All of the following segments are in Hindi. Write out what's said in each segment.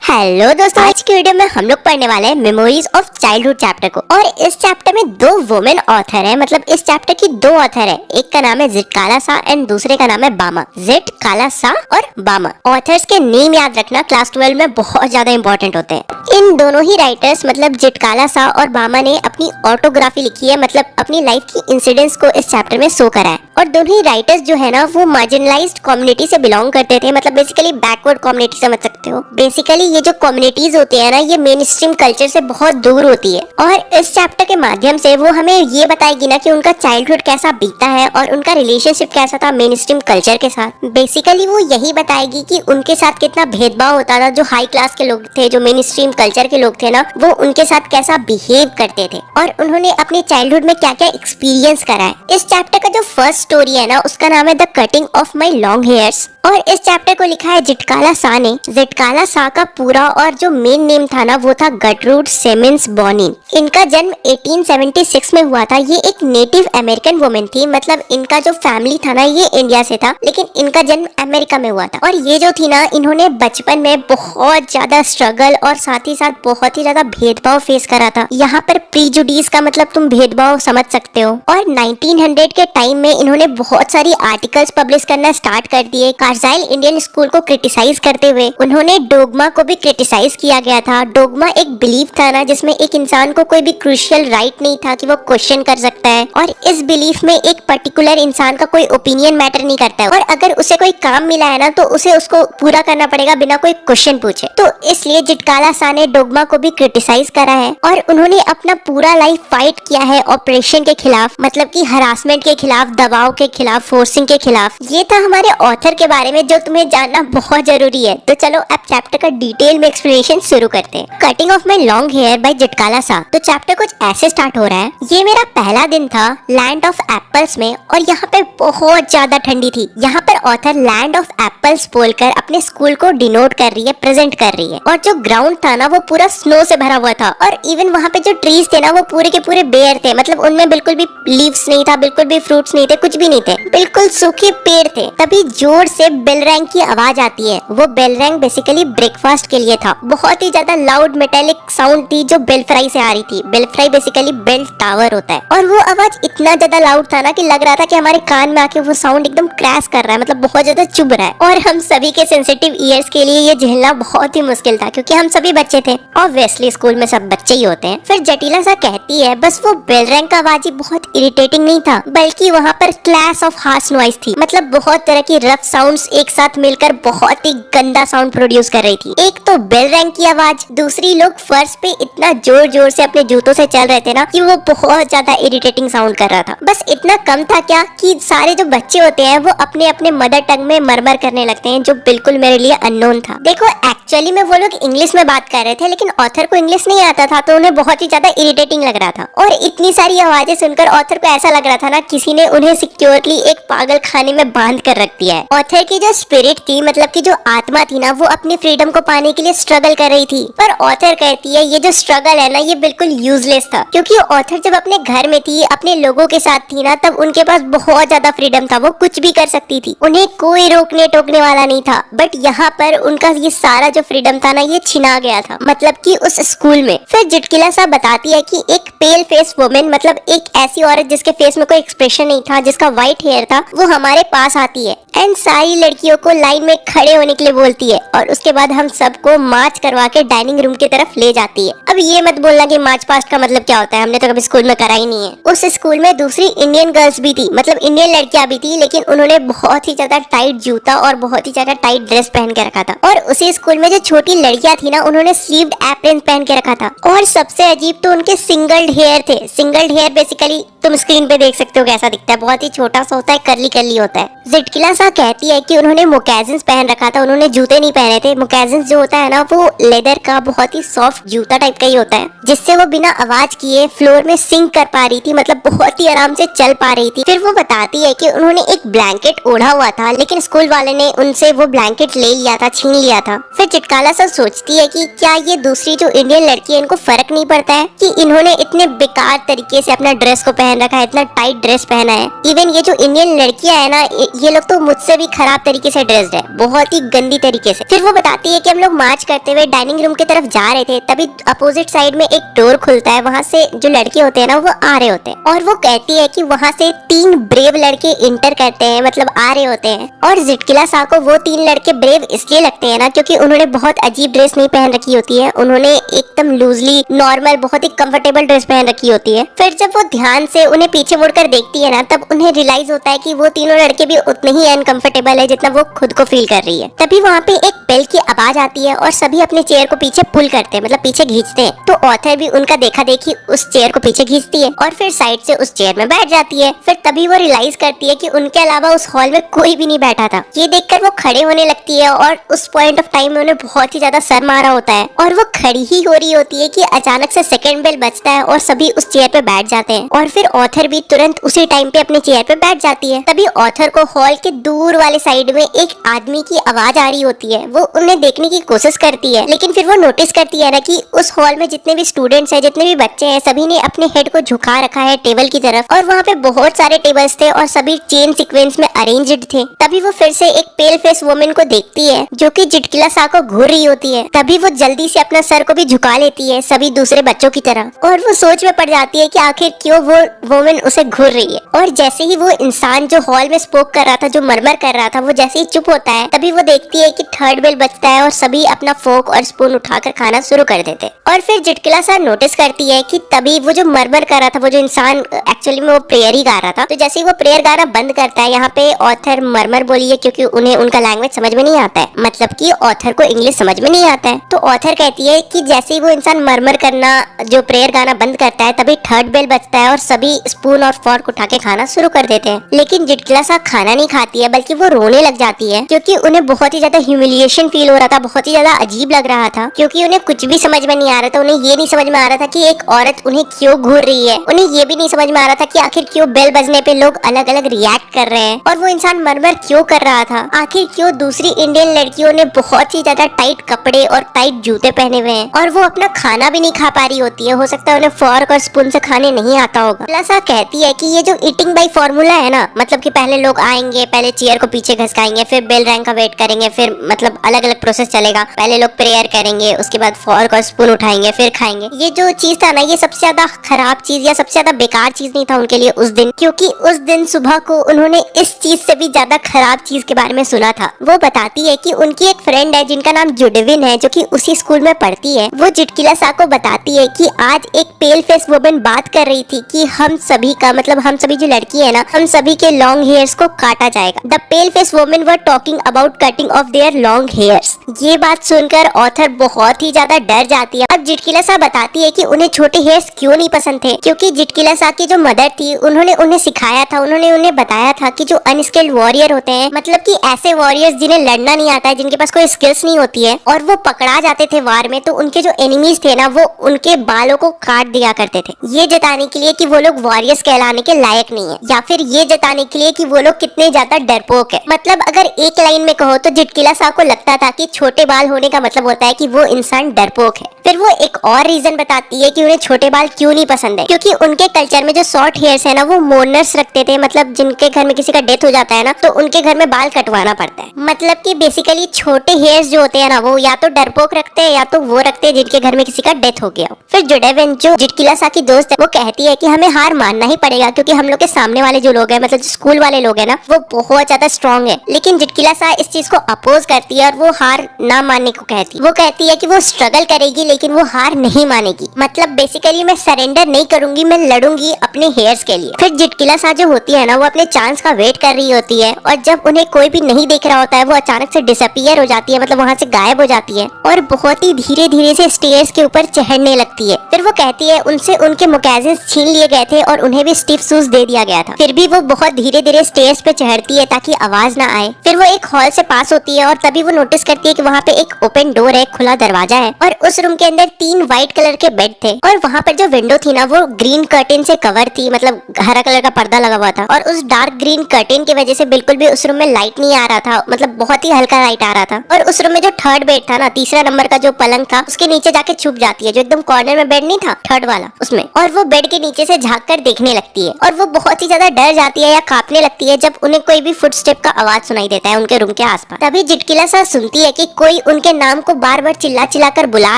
हेलो दोस्तों, आज की वीडियो में हम लोग पढ़ने वाले हैं मेमोरीज ऑफ चाइल्डहुड चैप्टर को। और इस चैप्टर में दो वुमेन ऑथर हैं, मतलब इस चैप्टर की दो ऑथर है। एक का नाम है जिटकाला सा एंड दूसरे का नाम है बामा। जिटकाला सा और बामा ऑथर्स के नेम याद रखना क्लास 12 में बहुत ज्यादा इंपॉर्टेंट होते हैं। इन दोनों ही राइटर्स मतलब जिटकाला सा और बामा ने अपनी ऑटोग्राफी लिखी है, मतलब अपनी लाइफ की इंसिडेंट्स को इस चैप्टर में शो करा है। और दोनों ही राइटर्स जो है ना वो मार्जिनलाइज्ड कम्युनिटी से बिलोंग करते थे, मतलब बेसिकली बैकवर्ड कम्युनिटी समझ सकते हो। बेसिकली ये जो कम्युनिटीज होती है ना ये मेन स्ट्रीम कल्चर से बहुत दूर होती है। और इस चैप्टर के माध्यम से वो हमें ये बताएगी ना कि उनका चाइल्डहुड कैसा बीता है और उनका रिलेशनशिप कैसा था मेन स्ट्रीम कल्चर के साथ। बेसिकली वो यही बताएगी कि उनके साथ कितना भेदभाव होता था। जो हाई क्लास के लोग थे, जो मेन स्ट्रीम कल्चर के लोग थे ना, वो उनके साथ कैसा बिहेव करते थे और उन्होंने अपने चाइल्डहुड में क्या क्या एक्सपीरियंस करा है। इस चैप्टर का जो फर्स्ट स्टोरी है ना उसका नाम है the cutting of my long hairs. और इस चैप्टर को लिखा है जिटकाला सा ने। जिटकाला सा का पूरा और जो मेन नेम था ना वो था गटरूड सेमिन्स बॉनिन। इनका जन्म 1876 में हुआ था। ये एक नेटिव अमेरिकन वुमेन थी, मतलब इनका जो फैमिली था ना ये इंडिया से था, लेकिन इनका जन्म अमेरिका में हुआ था। और ये जो थी ना इन्होंने बचपन में बहुत ज्यादा स्ट्रगल और साथ ही साथ बहुत ही ज्यादा भेदभाव फेस करा था। यहाँ पर प्रीजुडिस का मतलब तुम भेदभाव समझ सकते हो। और 1900 के टाइम में इन्होंने बहुत सारी आर्टिकल्स पब्लिश करना स्टार्ट कर दिए। कार्जाइल इंडियन स्कूल को क्रिटिसाइज करते हुए उन्होंने डोगमा को भी क्रिटिसाइज किया गया था। डोगमा एक बिलीफ था ना जिसमें एक इंसान को कोई भी क्रूशियल राइट नहीं था कि वो क्वेश्चन कर सकता है। और इस बिलीफ में एक पर्टिकुलर इंसान का कोई ओपिनियन मैटर नहीं करता है, और अगर उसे कोई काम मिला है ना तो उसे उसको पूरा करना पड़ेगा बिना कोई क्वेश्चन पूछे। तो इसलिए जिटकाला सा ने डोगमा को भी क्रिटिसाइज करा है। और उन्होंने अपना पूरा लाइफ फाइट किया है ऑपरेशन के खिलाफ, मतलब कि हरासमेंट के खिलाफ, दबाव के खिलाफ, फोर्सिंग के खिलाफ। ये था हमारे ऑथर के बारे में जो तुम्हें जानना बहुत जरूरी है। तो चलो अब चैप्टर का डिटेल में एक्सप्लेनेशन शुरू करते हैं। Cutting of my long hair by Zitkala Sa. तो चैप्टर कुछ ऐसे स्टार्ट हो रहा है। ये मेरा पहला दिन था लैंड ऑफ एप्पल्स में और यहाँ पे बहुत ज्यादा ठंडी थी। यहाँ पर ऑथर लैंड ऑफ एप्पल्स बोलकर अपने स्कूल को डिनोट कर रही है, प्रेजेंट कर रही है। और जो ग्राउंड था ना वो पूरा स्नो से भरा हुआ था। और इवन वहाँ पे जो ट्रीज थे ना वो पूरे के पूरे बेयर थे, मतलब उनमें बिल्कुल भी लीव्स नहीं था, बिल्कुल भी फ्रूट्स नहीं थे, कुछ भी नहीं थे, बिल्कुल सूखे पेड़ थे। तभी जोर से बेल रैंक की आवाज आती है। वो बेल रैंक बेसिकली ब्रेकफास्ट के लिए था। बहुत ही ज्यादा लाउड मेटेलिक साउंड थी जो बेल फ्राई से आ रही थी। Belfry basically bell tower होता है। और वो आवाज इतना ज्यादा लाउड था ना कि लग रहा था कि हमारे कान में आके वो साउंड एकदम क्रैश कर रहा है, मतलब बहुत ज्यादा चुभ रहा है। और हम सभी के सेंसिटिव ईयर्स के लिए ये झेलना बहुत ही मुश्किल था क्योंकि हम सभी बच्चे थे। ऑब्वियसली स्कूल में सब बच्चे ही होते हैं। फिर जटिला सा कहती है बस वो बेल रैंक का आवाज ही बहुत इरिटेटिंग नहीं था, बल्कि वहाँ पर क्लैश ऑफ हार्श नॉइज थी, मतलब बहुत तरह की रफ साउंड्स एक साथ मिलकर बहुत ही गंदा साउंड प्रोड्यूस कर रही थी। एक तो बेल रैंक की आवाज, दूसरी लोग फर्श पे इतना जोर जोर से अपने जूतों से चल रहे थे ना कि वो बहुत ज्यादा इरिटेटिंग साउंड कर रहा था। बस इतना कम था क्या कि सारे जो बच्चे होते हैं वो अपने अपने मदर टंग में मरमर करने लगते हैं, जो बिल्कुल मेरे लिए अननोन था। देखो एक्चुअली में वो लोग इंग्लिश में बात कर रहे थे, लेकिन ऑथर को इंग्लिश नहीं आता था तो उन्हें बहुत ही ज्यादा इरिटेटिंग लग रहा था। और इतनी सारी आवाजें सुनकर ऑथर को ऐसा लग रहा था ना किसी ने उन्हें सिक्योरली एक पागल खाने में बांध कर रख दिया है। ऑथर की जो स्पिरिट थी, मतलब की जो आत्मा थी ना, वो अपनी फ्रीडम को पाने के लिए स्ट्रगल कर रही थी। पर ऑथर कहती है ये जो स्ट्रगल है ना ये बिल्कुल यूजलेस था, क्योंकि ऑथर जब अपने घर में थी, अपने लोगों के साथ थी ना, तब उनके पास बहुत ज्यादा फ्रीडम था। वो कुछ भी कर सकती थी, उन्हें कोई रोकने टोकने वाला नहीं था। बट यहाँ पर उनका ये सारा जो फ्रीडम था ना ये छिना गया था, मतलब कि उस स्कूल में। फिर जिटकिला सा बताती है कि एक पेल फेस वुमेन, मतलब एक ऐसी औरत जिसके फेस में कोई एक्सप्रेशन नहीं था, जिसका व्हाइट हेयर था, वो हमारे पास आती है एंड सारी लड़कियों को लाइन में खड़े होने के लिए बोलती है। और उसके बाद हम सबको मार्च करवा के डाइनिंग रूम की तरफ ले जाती है। अब ये मत बोलना कि मार्च पास्ट का मतलब क्या होता है, हमने तो कभी स्कूल में करा ही नहीं है। उस स्कूल में दूसरी इंडियन गर्ल्स भी थी, मतलब इंडियन लड़कियां भी थी, लेकिन उन्होंने बहुत ही ज्यादा टाइट जूता और बहुत ही ज्यादा टाइट ड्रेस पहन के रखा था। और उसी स्कूल में जो छोटी लड़कियां थी ना उन्होंने स्लीव्ड एप्रन पहन के रखा था। और सबसे अजीब तो उनके सिंगल्ड हेयर थे। सिंगल्ड हेयर बेसिकली तुम स्क्रीन पे देख सकते हो कैसा दिखता है, बहुत ही छोटा सा होता है, कर्ली कर्ली होता है। जिटकिला सा कहती है कि उन्होंने मोकैजिन्स पहन रखा था, उन्होंने जूते नहीं पहने थे। मोकैजिन्स जो होता है ना वो लेदर का बहुत ही सॉफ्ट जूता टाइप का ही होता है, जिससे वो बिना आवाज किए फ्लोर में सिंक कर पा रही थी, मतलब बहुत ही आराम से चल पा रही थी। फिर वो बताती है कि उन्होंने एक ब्लैंकेट ओढ़ा हुआ था, लेकिन स्कूल वाले ने उनसे वो ब्लैंकेट ले लिया था, छीन लिया था। फिर जिटकाला सा सोचती है कि क्या ये दूसरी जो इंडियन लड़की है इनको फर्क नहीं पड़ता है कि इन्होंने इतने बेकार तरीके से अपना ड्रेस को पहन रखा है, इतना टाइट ड्रेस पहना है। इवन ये जो इंडियन लड़कियां है ना ये लोग तो मुझसे भी खराब खराब तरीके से ड्रेस्ड है, बहुत ही गंदी तरीके से। फिर वो बताती है कि हम लोग मार्च करते हुए डाइनिंग रूम की तरफ जा रहे थे, तभी अपोजिट साइड में एक डोर खुलता है, वहाँ से जो लड़के होते हैं ना वो आ रहे होते हैं, और वो कहती है कि वहाँ से 3 ब्रेव लड़के इंटर करते हैं, मतलब आ रहे होते हैं। और जिटकिला सा को वो 3 लड़के ब्रेव इसलिए लगते हैं ना क्योंकि उन्होंने बहुत अजीब ड्रेस नहीं पहन रखी होती है, उन्होंने एकदम लूजली नॉर्मल बहुत ही कंफर्टेबल ड्रेस पहन रखी होती है। फिर जब वो ध्यान से उन्हें पीछे मुड़कर देखती है ना, तब उन्हें रियलाइज होता है कि वो तीनों लड़के भी उतने ही अनकंफर्टेबल है जितना वो खुद को फील कर रही है। तभी वहाँ पे एक बेल की आवाज आती है और सभी अपने चेयर को पीछे पुल करते हैं, मतलब पीछे खींचते हैं। तो ऑथर भी उनका देखा देखी उस चेयर को पीछे खींचती है और फिर साइड से उस चेयर में बैठ जाती है। फिर तभी वो रियलाइज करती है कि उनके अलावा उस हॉल में कोई भी नहीं बैठा था। ये देखकर वो खड़े होने लगती है और उस पॉइंट ऑफ टाइम में उन्हें बहुत ही ज्यादा सर मारा होता है और वो खड़ी ही हो रही होती है कि अचानक से सेकंड बेल बजता है और सभी उस चेयर पे बैठ जाते हैं। और फिर ऑथर भी तुरंत उसी टाइम पे अपनी चेयर पे बैठ जाती है। तभी ऑथर को हॉल के दूर वाले साइड में एक आदमी की आवाज आ रही होती है। वो उन्हें देखने की कोशिश करती है, लेकिन फिर वो नोटिस करती है ना कि उस हॉल में जितने भी स्टूडेंट्स हैं, जितने भी बच्चे हैं, सभी ने अपने हेड को झुका रखा है टेबल की तरफ, और वहाँ पे बहुत सारे टेबल्स थे और सभी चेन सीक्वेंस में अरेंज्ड थे। तभी वो फिर से एक पेल फेस वुमन को देखती है जो कि जिटकिला सा को घूर रही होती है। तभी वो जल्दी से अपना सर को भी झुका लेती है सभी दूसरे बच्चों की तरह, और वो सोच में पड़ जाती है कि आखिर क्यों वो वुमन उसे घूर रही है। और जैसे ही वो इंसान जो हॉल में स्पोक कर रहा था, जो मरमर कर रहा था, वो जैसे ही चुप होता है, तभी वो देखती है कि थर्ड बेल बजता है और सभी अपना फोक और स्पून उठाकर खाना शुरू कर देते। और फिर जिटकिला सा नोटिस करती है कि तभी वो जो मरमर कर रहा था, वो जो इंसान एक्चुअली में वो प्रेयर ही गा रहा था। तो जैसे ही वो प्रेयर गाना बंद करता है, यहाँ पे ऑथर मरमर बोली है क्योंकि उन्हें उनका लैंग्वेज समझ में नहीं आता है, मतलब कि ऑथर को इंग्लिश समझ में नहीं आता है। तो ऑथर कहती है कि जैसे ही वो इंसान मरमर करना जो प्रेयर गाना बंद करता है, तभी थर्ड बेल बजता है और सभी स्पून और फॉर्क उठा के खाना शुरू कर देते हैं। लेकिन जिटकिला सा खाना नहीं खाती है, बल्कि वो रोने लग जाती है क्योंकि उन्हें बहुत ही ज्यादा ह्यूमिलिएशन फील हो रहा था, बहुत ही ज्यादा अजीब लग रहा था, क्योंकि उन्हें कुछ भी समझ में नहीं आ रहा था। उन्हें ये नहीं समझ में आ रहा था कि एक औरत उन्हें क्यों घूर रही है, उन्हें ये भी नहीं समझ में आ रहा था कि आखिर क्यों बेल बजने पे लोग अलग अलग रिएक्ट कर रहे हैं, और वो इंसान मरमर क्यों कर रहा था, आखिर क्यों दूसरी इंडियन लड़कियों ने बहुत ही ज्यादा टाइट कपड़े और टाइट जूते पहने हुए हैं और वो अपना खाना भी नहीं खा पा रही होती है। हो सकता है उन्हें फॉर्क और स्पून से खाने नहीं आता होगा। जिटकिला सा कहती है कि ये जो ईटिंग बाय फॉर्मूला है ना, मतलब कि पहले लोग आएंगे, पहले चेयर को पीछे घसकाएंगे, फिर बेल रैंक का वेट करेंगे, फिर मतलब अलग अलग प्रोसेस चलेगा। पहले लोग प्रेयर करेंगे, उसके बाद फॉर्क और स्पून उठाएंगे, फिर खाएंगे। ये जो चीज था ना, ये सबसे ज्यादा खराब चीज या सबसे ज्यादा बेकार चीज नहीं था उनके लिए उस दिन, क्योंकि उस दिन सुबह को उन्होंने इस चीज से भी ज्यादा खराब चीज के बारे में सुना था। वो बताती है कि उनकी एक फ्रेंड है जिनका नाम जुडविन है, जो कि उसी स्कूल में पढ़ती है। वो जिटकिला सा को बताती है कि आज एक पेल फेस वुमन बात कर रही थी कि हम सभी का, मतलब हम सभी जो लड़की है ना, हम सभी के लॉन्ग हेयर्स को काटा जाएगा। The pale face woman were talking about cutting of their long hairs. ये बात सुनकर ऑथर बहुत ही ज्यादा डर जाती है। अब जिटकिला सा बताती है कि उन्हें छोटे हेयर्स क्यों नहीं पसंद थे, क्योंकि जिटकिला सा की जो मदर थी, उन्होंने उन्हें सिखाया था, उन्होंने उन्हें बताया था कि जो अनस्किल्ड वॉरियर होते हैं, मतलब कि ऐसे वॉरियर्स जिन्हें लड़ना नहीं आता है, जिनके पास कोई स्किल्स नहीं होती है, और वो पकड़ा जाते थे वार में, तो उनके जो एनिमीज थे ना, वो उनके बालों को काट दिया करते थे, ये जताने के लिए कि वो लोग वॉरियर्स कहलाने के लायक नहीं है, या फिर ये जताने के लिए कि वो लोग कितने ज्यादा डरपोक है। मतलब अगर एक लाइन में कहो तो जिटकिला सा को लगता था कि छोटे बाल होने का मतलब होता है कि वो इंसान डरपोक है। फिर वो एक और रीजन बताती है कि उन्हें छोटे बाल क्यों नहीं पसंद है, क्योंकि उनके कल्चर में जो शॉर्ट हेयर्स है ना, वो मोर्नर्स रखते थे, मतलब जिनके घर में किसी का डेथ हो जाता है ना, तो उनके घर में बाल कटवाना पड़ता है। मतलब कि बेसिकली छोटे हेयर्स जो होते हैं ना, वो या तो डरपोक रखते हैं या तो वो रखते हैं जिनके घर में किसी का डेथ हो गया हो। फिर जुडेविन जो जिटकिला सा की दोस्त है, वो कहती है कि हमें हार मानना ही पड़ेगा, क्योंकि हम लोग के सामने वाले जो लोग हैं, मतलब जो स्कूल वाले लोग हैं ना, वो बहुत ज्यादा स्ट्रॉन्ग है। लेकिन जिटकिला सा इस चीज को अपोज करती है और वो हार ना मानने को कहती है। वो कहती है कि वो स्ट्रगल करेगी लेकिन वो हार नहीं मानेगी, मतलब बेसिकली मैं सरेंडर नहीं करूंगी, मैं लड़ूंगी अपने हेयर्स के लिए। फिर जिटकिला सा जो होती है ना, वो अपने चांस का वेट कर रही होती है, और जब उन्हें कोई भी नहीं देख रहा होता है, वो अचानक से डिसअपियर हो जाती है, मतलब वहाँ से गायब हो जाती है, और बहुत ही धीरे धीरे से स्टेयर्स के ऊपर चढ़ने लगती है। फिर वो कहती है उनसे उनके मोकेजेस छीन लिए गए थे और उन्हें भी स्टिफ शूज दे दिया गया था, फिर भी वो बहुत धीरे धीरे स्टेयर्स पे चढ़ती है ताकि आवाज ना आए। फिर वो एक हॉल से पास होती है और तभी वो नोटिस करती है कि वहाँ पे एक ओपन डोर है, खुला दरवाजा है, और उस रूम के अंदर 3 व्हाइट कलर के बेड थे, और वहाँ पर जो विंडो थी ना, वो ग्रीन कर्टेन से कवर थी, मतलब हरा कलर का पर्दा लगा हुआ था, और उस डार्क ग्रीन कर्टेन की वजह से बिल्कुल भी उस रूम में लाइट नहीं आ रहा था, मतलब बहुत ही हल्का लाइट आ रहा था। और उस रूम में जो थर्ड बेड था ना, तीसरा नंबर का जो पलंग था, उसके नीचे जाके छुप जाती है, जो एकदम कॉर्नर में बेड नहीं था थर्ड वाला, उसमें, और वो बेड के नीचे से झांक कर देखने लगती है, और वो बहुत ही ज्यादा डर जाती है या कांपने लगती है जब उन्हें कोई भी फुटस्टेप का आवाज सुनाई देता है उनके रूम के आसपास। तभी जिटकिला सा सुनती है कि कोई उनके नाम को बार बार चिल्ला चिल्ला कर बुला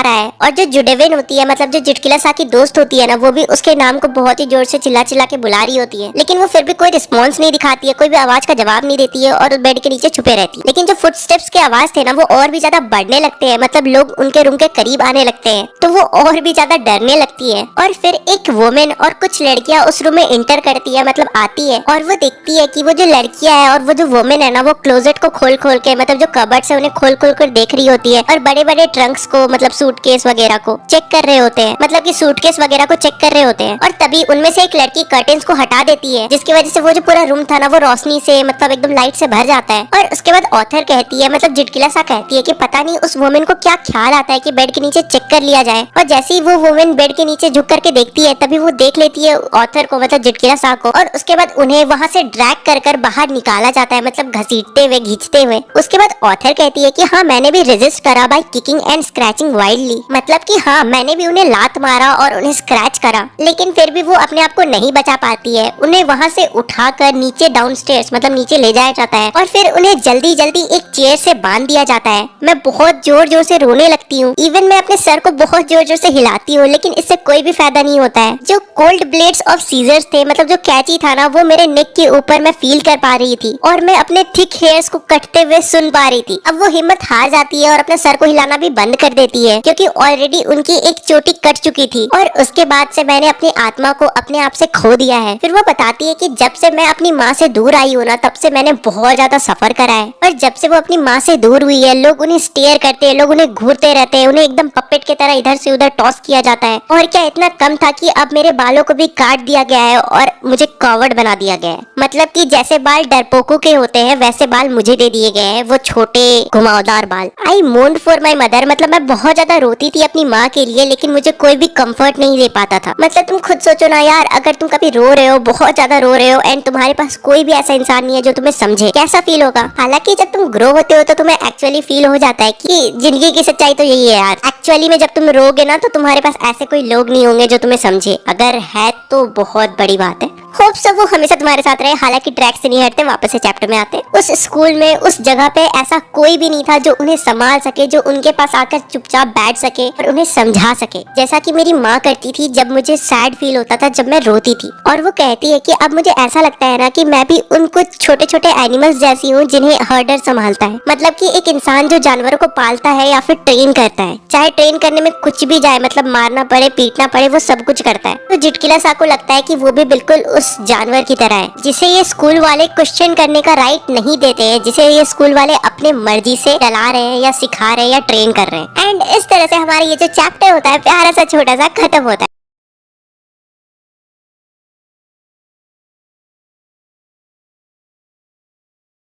रहा है, और जो जुडेविन होती है मतलब जो जिटकिला सा की दोस्त होती है ना, वो भी उसके नाम को बहुत ही जोर से चिल्ला चिल्ला के बुला रही होती है, लेकिन वो फिर भी कोई रिस्पॉन्स नहीं दिखाती है, कोई भी आवाज का जवाब नहीं देती है और बेड के नीचे छुपे रहती है। लेकिन जो फुटस्टेप्स के आवाज थे ना वो और भी ज्यादा बढ़ने लगते हैं, मतलब लोग उनके रूम के करीब आने लगते हैं, तो वो और भी ज्यादा डरने लगती है। और फिर एक वुमेन और कुछ लड़कियां उस रूम में इंटर करती है, मतलब आती है, और वो देखती है कि वो जो लड़कियां है और वो जो वुमेन है ना, वो क्लोजेट को खोल खोल के, मतलब जो कबर्ड से उन्हें खोल खोल कर देख रही होती है, और बड़े बड़े ट्रंक्स को, मतलब सूटकेस वगैरह को चेक कर रहे होते हैं, मतलब कि सूटकेस वगैरह को चेक कर रहे होते हैं। और तभी उनमें से एक लड़की कर्टेन्स को हटा देती है, जिसकी वजह से वो जो पूरा रूम था ना वो रोशनी से, मतलब एकदम लाइट से भर जाता है। और उसके बाद ऑथर कहती है, मतलब जिटकिला सा कहती है कि पता नहीं उस वुमेन को क्या ख्याल आता है कि बेड के नीचे चेक कर लिया जाए। और जैसे ही वो वुमेन बेड के नीचे झुक करके देखती है, तभी वो देख लेती है ऑथर को, मतलब जिटकिला सा को, और उसके बाद उन्हें वहाँ से ड्रैग कर कर बाहर निकाला जाता है, मतलब घसीटते हुए, खींचते हुए। उसके बाद ऑथर कहती है कि हाँ, मैंने भी रेजिस्ट करा by kicking and scratching wildly, मतलब कि हाँ, मैंने भी उन्हें लात मारा और उन्हें स्क्रैच करा, लेकिन फिर भी वो अपने आप को नहीं बचा पाती है। उन्हें वहाँ से उठाकर नीचे डाउनस्टेयर्स, मतलब नीचे ले जाया जाता है, और फिर उन्हें जल्दी जल्दी एक चेयर से बांध दिया जाता है। मैं बहुत जोर जोर से रोने लगती हूँ, इवन मैं अपने सर को बहुत जोर जोर से हिलाती हूँ, लेकिन इससे कोई भी फायदा नहीं होता है। जो कोल्ड ब्लेड्स ऑफ सीजर्स थे, मतलब जो कैची था ना, वो मेरे नेक के ऊपर मैं फील कर पा रही थी, और मैं अपने थिक हेयर्स को कटते हुए सुन पा रही थी। अब वो हिम्मत हार जाती है और अपने सर को हिलाना भी बंद कर देती है, क्योंकि ऑलरेडी उनकी एक चोटी कट चुकी थी, और उसके बाद से मैंने अपनी आत्मा को अपने आप से खो दिया है। फिर वो बताती है कि जब से मैं अपनी माँ से दूर आई हूँ ना, तब से मैंने बहुत ज्यादा सफर करा है, और जब से वो अपनी माँ से दूर हुई है, लोग उन्हें स्टेयर करते हैं, लोग उन्हें घूरते रहते हैं, उन्हें एकदम पपेट की तरह इधर से उधर टॉस किया जाता है। और क्या इतना कम था कि अब मेरे बालों को भी काट दिया गया है और मुझे कवर्ड बना दिया गया है, मतलब कि जैसे बाल डरपोकों के होते हैं वैसे बाल मुझे दे दिए गए हैं, वो छोटे घुमावदार बाल। आई मोन्ड फॉर माई मदर, मतलब मैं बहुत ज्यादा रोती थी अपनी माँ के लिए, लेकिन मुझे कोई भी कंफर्ट नहीं दे पाता था। मतलब तुम खुद सोचो ना यार, अगर तुम कभी रो रहे हो, बहुत ज्यादा रो रहे हो, एंड तुम्हारे पास कोई भी ऐसा इंसान नहीं है जो तुम्हें समझे, कैसा फील होगा। हालांकि जब तुम ग्रो होते हो तो तुम्हें एक्चुअली फील हो जाता है कि जिंदगी की सच्चाई तो यही है यार। एक्चुअली में जब तुम रोगे ना, तो तुम्हारे पास ऐसे कोई लोग नहीं होंगे जो तुम्हें समझे, अगर है तो बहुत बड़ी बात है। होप सो वो हमेशा तुम्हारे साथ रहे। हालांकि ट्रैक से नहीं हटते, वापस से चैप्टर में आते। उस स्कूल में, उस जगह पे ऐसा कोई भी नहीं था जो उन्हें संभाल सके, जो उनके पास आकर चुपचाप बैठ सके और उन्हें समझा सके, जैसा कि मेरी माँ करती थी जब मुझे सैड फील होता था, जब मैं रोती थी। और वो कहती है कि अब मुझे ऐसा लगता है ना कि मैं भी उन कुछ छोटे छोटे एनिमल्स जैसी हूँ जिन्हें हर्डर संभालता है, मतलब कि एक इंसान जो जानवरों को पालता है या फिर ट्रेन करता है, चाहे ट्रेन करने में कुछ भी जाए, मतलब मारना पड़े, पीटना पड़े, वो सब कुछ करता है। तो जिटकिला सा को लगता है कि वो भी बिल्कुल उस जानवर की तरह है, जिसे ये स्कूल वाले क्वेश्चन करने का राइट नहीं देते हैं, जिसे ये स्कूल वाले अपने मर्जी से चला रहे हैं या सिखा रहे हैं या ट्रेन कर रहे हैं। एंड इस तरह से हमारा ये जो चैप्टर होता है प्यारा सा छोटा सा खत्म होता है।